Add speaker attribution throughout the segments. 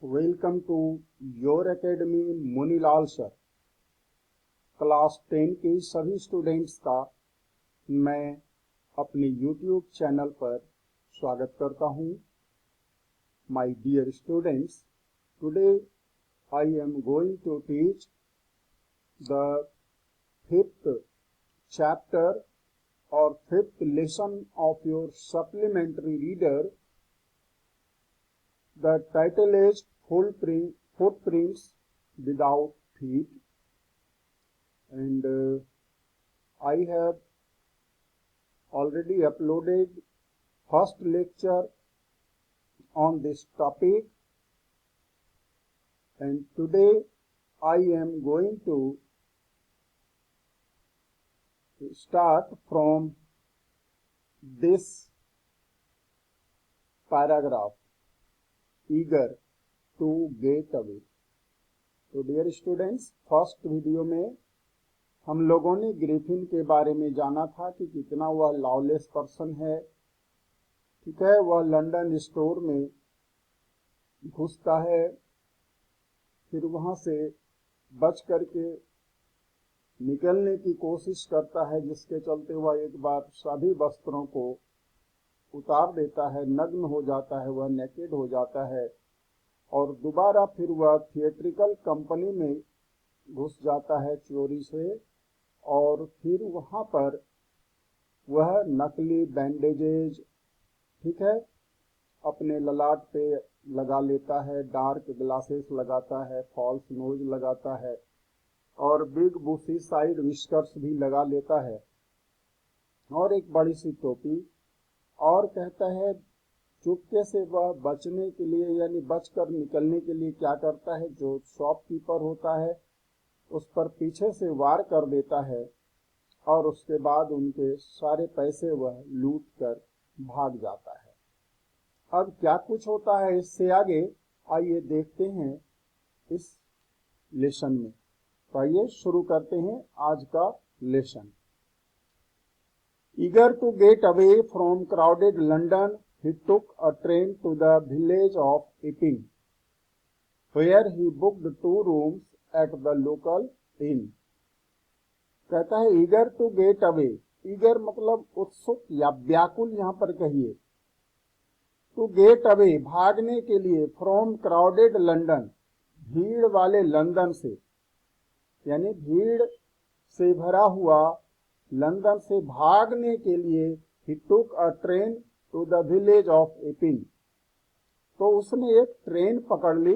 Speaker 1: Welcome to your academy Munilal sir. Class 10 के सभी students का मैं अपने यूट्यूब चैनल पर स्वागत करता हूं। My dear students, today I am going to teach the 5th chapter और 5th lesson of your supplementary reader. The title is Footprints Without Feet, and I have already uploaded first lecture on this topic, and today I am going to start from this paragraph. Eager to get away. तो dear students, first video में हम लोगों ने Griffin के बारे में जाना था कि कितना वह लॉलेस पर्सन है। ठीक है, वह लंदन स्टोर में घुसता है, फिर वहां से बच करके निकलने की कोशिश करता है, जिसके चलते वह एक बार सभी वस्त्रों को उतार देता है, नग्न हो जाता है, वह नेकेड हो जाता है और दोबारा फिर वह थिएट्रिकल कंपनी में घुस जाता है चोरी से, और फिर वहां पर वह नकली बैंडेजेज, ठीक है, अपने ललाट पे लगा लेता है, डार्क ग्लासेस लगाता है, फॉल्स नोज लगाता है और बिग बुशी साइड विस्कर्स भी लगा लेता है और एक बड़ी सी टोपी, और कहता है चुपके से वह बचने के लिए यानी बचकर निकलने के लिए क्या करता है, जो शॉपकीपर होता है उस पर पीछे से वार कर देता है और उसके बाद उनके सारे पैसे वह लूट कर भाग जाता है। अब क्या कुछ होता है इससे आगे, आइए देखते हैं इस लेसन में। तो आइए शुरू करते हैं आज का lesson. Eager to get away from crowded London, he took a train to the village of Epping, where he booked 2 rooms at the local inn. कहता है eager to get away. eager मतलब उत्सुक या व्याकुल, यहाँ पर कहिए। to get away भागने के लिए, from crowded London भीड़ वाले लंदन से, यानी भीड़ से भरा हुआ लंदन से भागने के लिए he took a train to the village of Epping. तो उसने एक ट्रेन पकड़ ली,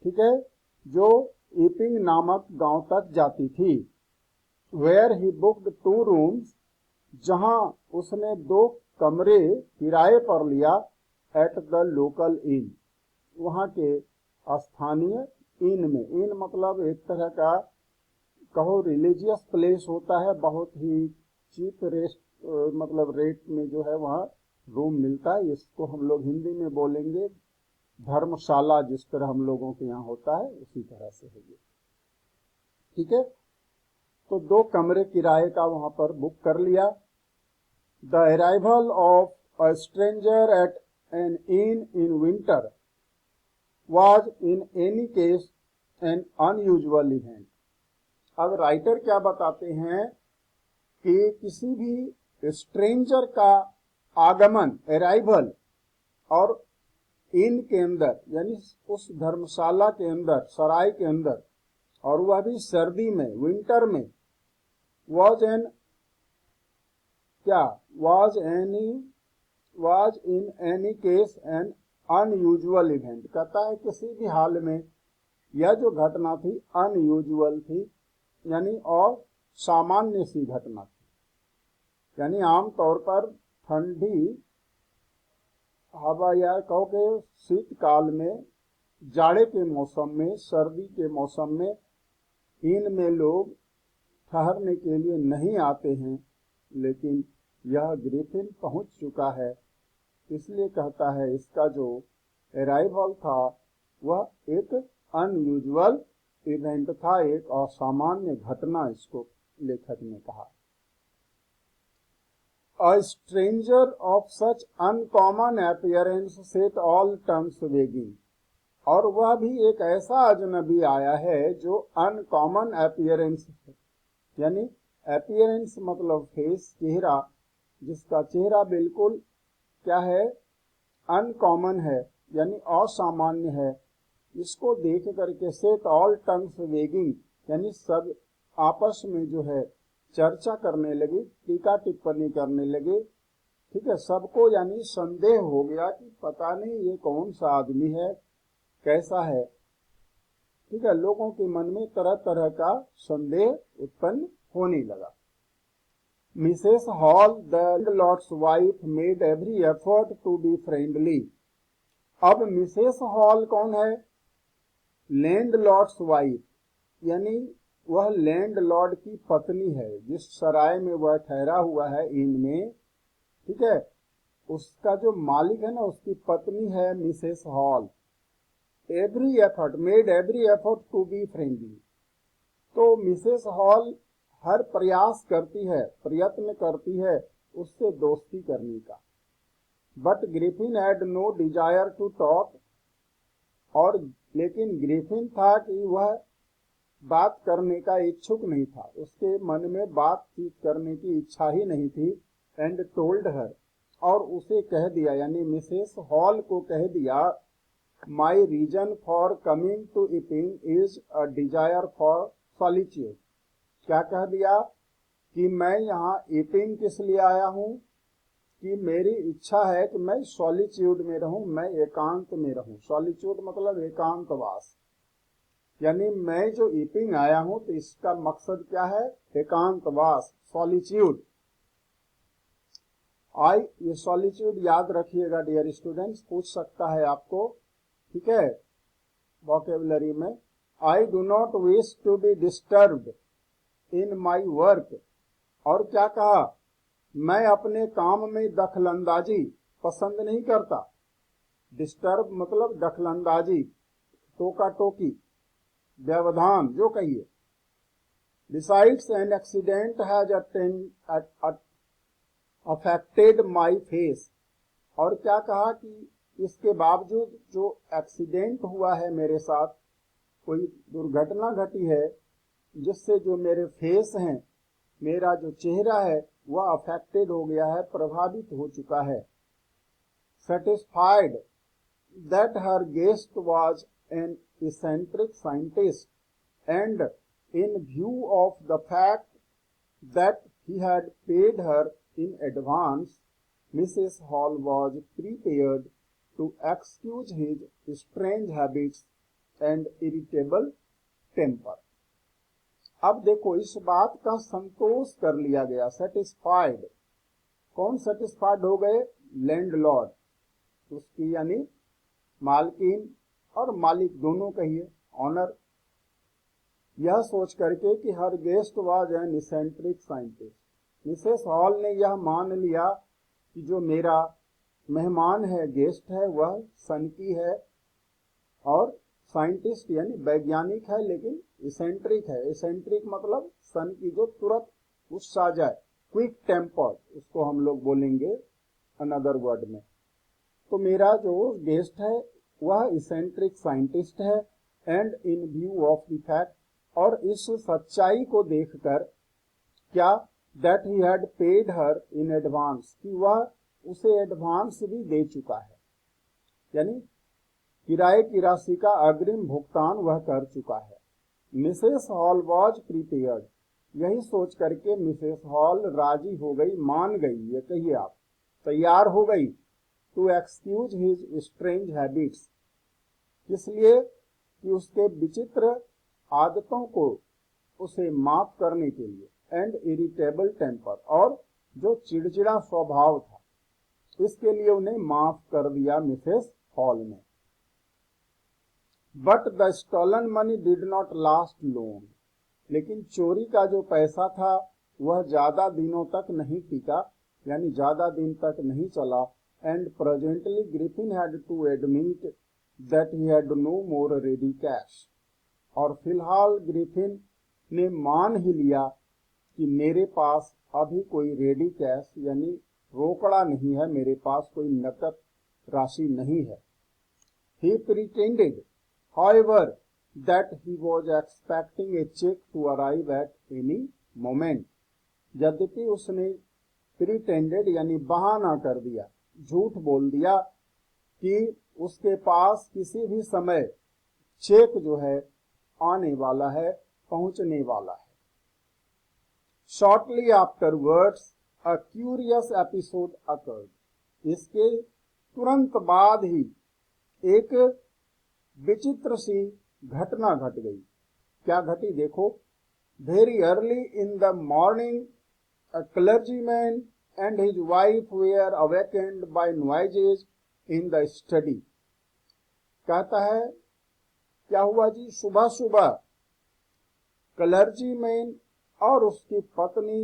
Speaker 1: ठीक है, जो एपिंग नामक गांव तक जाती थी। Where he booked 2 rooms, जहां उसने 2 कमरे किराए पर लिया, at the local inn, वहां के स्थानीय इन में। इन मतलब एक तरह का कहो रिलीजियस प्लेस होता है, बहुत ही चीप मतलब रेट में जो है वहाँ रूम मिलता है। इसको हम लोग हिंदी में बोलेंगे धर्मशाला, जिस तरह हम लोगों के यहाँ होता है उसी तरह से है ये। ठीक है, तो 2 कमरे किराए का वहां पर बुक कर लिया। The arrival of a stranger at an inn winter was in any case an unusual event. अब राइटर क्या बताते हैं कि किसी भी स्ट्रेंजर का आगमन, अराइवल, और इन के अंदर यानी उस धर्मशाला के अंदर, सराय के अंदर, और वह भी सर्दी में, विंटर में, was in any case an unusual event. कहता है किसी भी हाल में यह जो घटना थी अनयूजुअल थी, यानी और सामान्य सी घटना थी। यानी आमतौर पर ठंडी हवा या कहो के शीतकाल में, जाड़े के मौसम में, सर्दी के मौसम में इनमें लोग ठहरने के लिए नहीं आते हैं, लेकिन यह ग्रिफिन पहुंच चुका है, इसलिए कहता है इसका जो अराइवल था वह एक अनयूजुअल इवेंट था, एक असामान्य घटना, इसको लेखक ने कहा। A stranger of such uncommon appearance set all tongues wagging. और वह भी एक ऐसा अजनबी आया है जो अनकॉमन अपीयरेंस है, यानी अपीयरेंस मतलब फेस, चेहरा, जिसका चेहरा बिल्कुल क्या है, अनकॉमन है यानी असामान्य है। इसको देख करके सेट ऑल टंग्स वेगिंग, यानी सब आपस में जो है चर्चा करने लगी, टीका टिप्पणी करने लगे। ठीक है, सबको यानी संदेह हो गया कि पता नहीं ये कौन सा आदमी है, कैसा है। ठीक है, लोगों के मन में तरह तरह का संदेह उत्पन्न होने लगा। Mrs Hall the lord's wife made every effort to be friendly. अब मिसेस हॉल कौन है? लैंड लॉर्ड्स वाइफ, यानी वह लैंड लॉर्ड की पत्नी है, जिस सराय में वह ठहरा हुआ है इन में। ठीक है, उसका जो मालिक है ना, उसकी पत्नी है Mrs Hall. Every effort, made every effort to be friendly. तो मिसेस हॉल हर प्रयास करती है, प्रयत्न करती है उससे दोस्ती करने का। But Griffin had no desire to talk, और लेकिन ग्रिफिन था कि वह बात करने का इच्छुक नहीं था, उसके मन में बातचीत करने की इच्छा ही नहीं थी। एंड टोल्ड हर, और उसे कह दिया, यानी मिसेस हॉल को कह दिया, my reason for coming to Iping is a desire for solitude. क्या कह दिया कि मैं यहाँ इपिंग किस लिए आया हूँ, कि मेरी इच्छा है कि मैं सॉलिट्यूड में रहूं, मैं एकांत में रहूं। सॉलिट्यूड मतलब एकांतवास, यानी मैं जो इपिंग आया हूं तो इसका मकसद क्या है? एकांतवास, सॉलिट्यूड। ये सॉलिट्यूड याद रखिएगा डियर स्टूडेंट्स, पूछ सकता है आपको। ठीक है, वोकेबुलरी में, I do not wish to be disturbed in my work. और क्या कहा? मैं अपने काम में दखलंदाजी पसंद नहीं करता। डिस्टर्ब मतलब दखलंदाजी, टोका टोकी, व्यवधान जो कहिए। Besides, an accident has affected my face। और क्या कहा कि इसके बावजूद जो एक्सीडेंट हुआ है मेरे साथ, कोई दुर्घटना घटी है जिससे जो मेरे फेस हैं, मेरा जो चेहरा है वह अफेक्टेड हो गया है, प्रभावित हो चुका है। Satisfied that her guest was N eccentric scientist, and in view of the fact that he had paid her in advance, Mrs. Hall was prepared to excuse his strange habits and irritable temper। अब देखो, इस बात का संतोष कर लिया गया, satisfied. कौन satisfied हो गए? लैंडलॉर्ड, उसकी यानी मालकिन और मालिक दोनों कहिए, ऑनर। यह सोच करके कि हर guest was an eccentric scientist. Mrs Hall ने यह मान लिया कि जो मेरा मेहमान है, गेस्ट है, वह सनकी है और साइंटिस्ट यानी वैज्ञानिक है, लेकिन इसेंट्रिक है। इसेंट्रिक मतलब सन की जो तुरंत गुस्सा जाए, क्विक टेम्पर्ड, उसको हम लोग बोलेंगे अनदर वर्ड में। तो मेरा जो गेस्ट है वह इसेंट्रिक साइंटिस्ट है। And in view of the fact, और इस सच्चाई को देखकर, क्या? That he had paid her in advance, कि वह उसे एडवांस भी दे चुका है, यानी किराए की राशि का अग्रिम भुगतान वह कर चुका है। मिसेस हॉल वॉज प्रिपेयर्ड, यही सोच करके मिसेस हॉल राजी हो गई, मान गई, ये कहिए आप, तैयार हो गई, to excuse his strange habits, इसलिए कि उसके विचित्र आदतों को उसे माफ करने के लिए। एंड इरिटेबल टेम्पर, और जो चिड़चिड़ा स्वभाव था, इसके लिए उन्हें माफ कर दिया मिसेस हॉल ने। But the stolen money did not last long, लेकिन चोरी का जो पैसा था वह ज्यादा दिनों तक नहीं टिका, यानी ज्यादा दिन तक नहीं चला। And presently Griffin had to admit that he had no more ready cash, और फिलहाल ग्रिफिन ने मान ही लिया कि मेरे पास अभी कोई रेडी कैश यानी रोकड़ा नहीं है, मेरे पास कोई नकद राशि नहीं है। ही pretended, however, that he was expecting a check to arrive at any moment. यद्यपि उसने प्रिटेंडेड यानी बहाना कर दिया, झूठ बोल दिया कि उसके पास किसी भी समय चेक जो है आने वाला है, पहुंचने वाला है। Shortly afterwards, a curious episode occurred. इसके तुरंत बाद ही एक विचित्र सी घटना घट गई। क्या घटी देखो। Very early in the morning, a clergyman and his wife were awakened by noises in the study. कहता है क्या हुआ जी, सुबह सुबह क्लर्जीमैन और उसकी पत्नी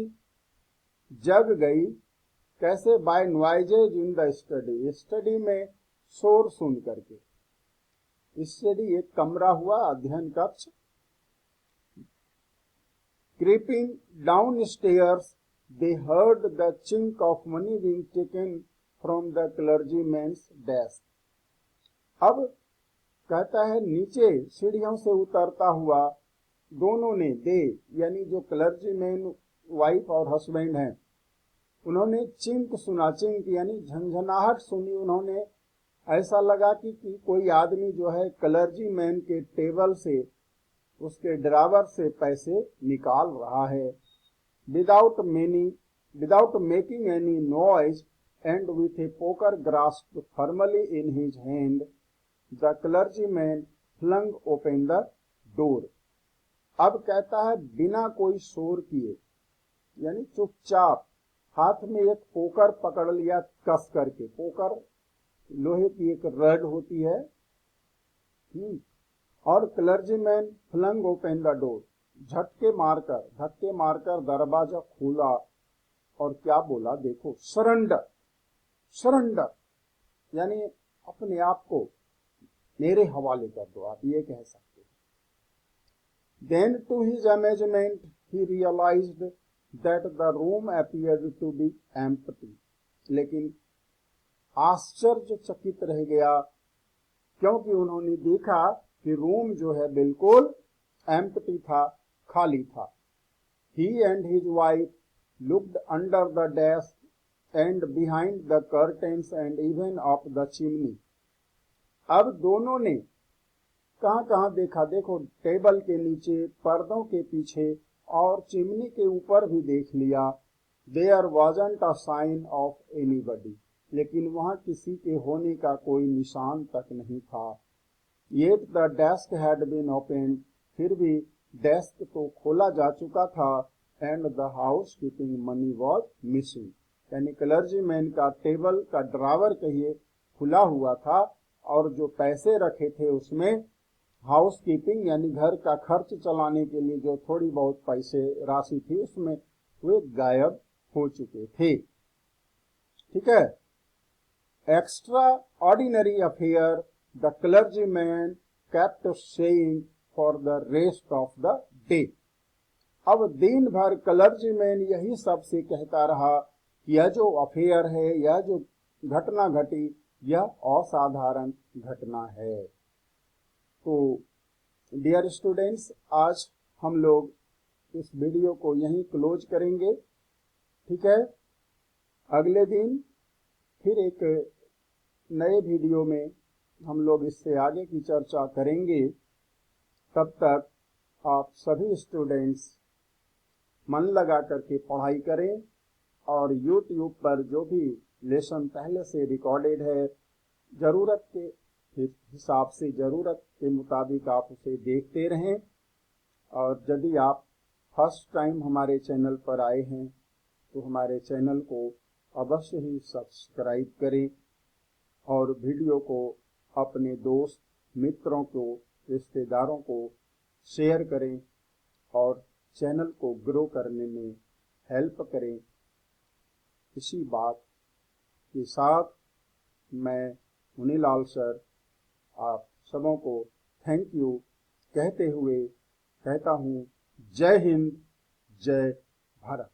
Speaker 1: जग गई। कैसे? By noises in the study, study में शोर सुन करके। स्टडी एक कमरा हुआ, अध्ययन कक्ष। Creeping down stairs they heard the chink of money being taken from the clergyman's desk. अब कहता है नीचे सीढ़ियों से उतरता हुआ दोनों ने, दे यानी जो क्लर्जीमैन वाइफ और हस्बैंड हैं, उन्होंने चिंक सुना। चिंक यानी झंझनाहट सुनी उन्होंने। ऐसा लगा कि कोई आदमी जो है क्लर्जीमैन के टेबल से, उसके ड्रावर से पैसे निकाल रहा है। without making any noise and with a poker grasped firmly in his hand, the clergyman flung open the door. अब कहता है बिना कोई शोर किए, यानी चुपचाप हाथ में एक पोकर पकड़ लिया कस करके। पोकर लोहे की एक रड होती है। और clergyman flung open the door, धक्के मारकर दरवाजा खोला और क्या बोला देखो, सरेंडर। सरेंडर यानी अपने आप को मेरे हवाले कर दो, आप ये कह सकते हैं। Then to his amazement he realised that the room appeared to be empty. लेकिन आश्चर्यचकित रह गया, क्योंकि उन्होंने देखा कि रूम जो है बिल्कुल एम्प्टी था, खाली था। He and his wife looked under the desk and behind the curtains and even up the chimney. अब दोनों ने कहां देखा, देखो टेबल के नीचे, पर्दों के पीछे और चिमनी के ऊपर भी देख लिया। There wasn't a sign of anybody, लेकिन वहां किसी के होने का कोई निशान तक नहीं था। Yet the desk had been opened, फिर भी डेस्क तो खोला जा चुका था। And the house keeping money was missing, यानी क्लर्जीमैन का टेबल का ड्रावर कहिए खुला हुआ था, और जो पैसे रखे थे उसमें हाउस कीपिंग यानी घर का खर्च चलाने के लिए जो थोड़ी बहुत पैसे राशि थी उसमें वे गायब हो चुके थे। ठीक है। Extra ordinary affair the clergyman kept saying for the rest of the day. अब दिन भर क्लर्जीमैन यही सबसे कहता रहा कि यह जो अफेयर है, यह जो घटना घटी, यह असाधारण घटना है। तो डियर स्टूडेंट्स, आज हम लोग इस वीडियो को यहीं क्लोज करेंगे। ठीक है। अगले दिन फिर एक नए वीडियो में हम लोग इससे आगे की चर्चा करेंगे। तब तक आप सभी स्टूडेंट्स मन लगा करके पढ़ाई करें, और YouTube पर जो भी लेसन पहले से रिकॉर्डेड है, ज़रूरत के हिसाब से, ज़रूरत के मुताबिक आप उसे देखते रहें। और यदि आप फर्स्ट टाइम हमारे चैनल पर आए हैं तो हमारे चैनल को अवश्य ही सब्सक्राइब करें, और वीडियो को अपने दोस्त मित्रों को, रिश्तेदारों को शेयर करें, और चैनल को ग्रो करने में हेल्प करें। इसी बात के साथ मैं मुनीलाल सर आप सबों को थैंक यू कहते हुए कहता हूँ, जय हिंद, जय भारत।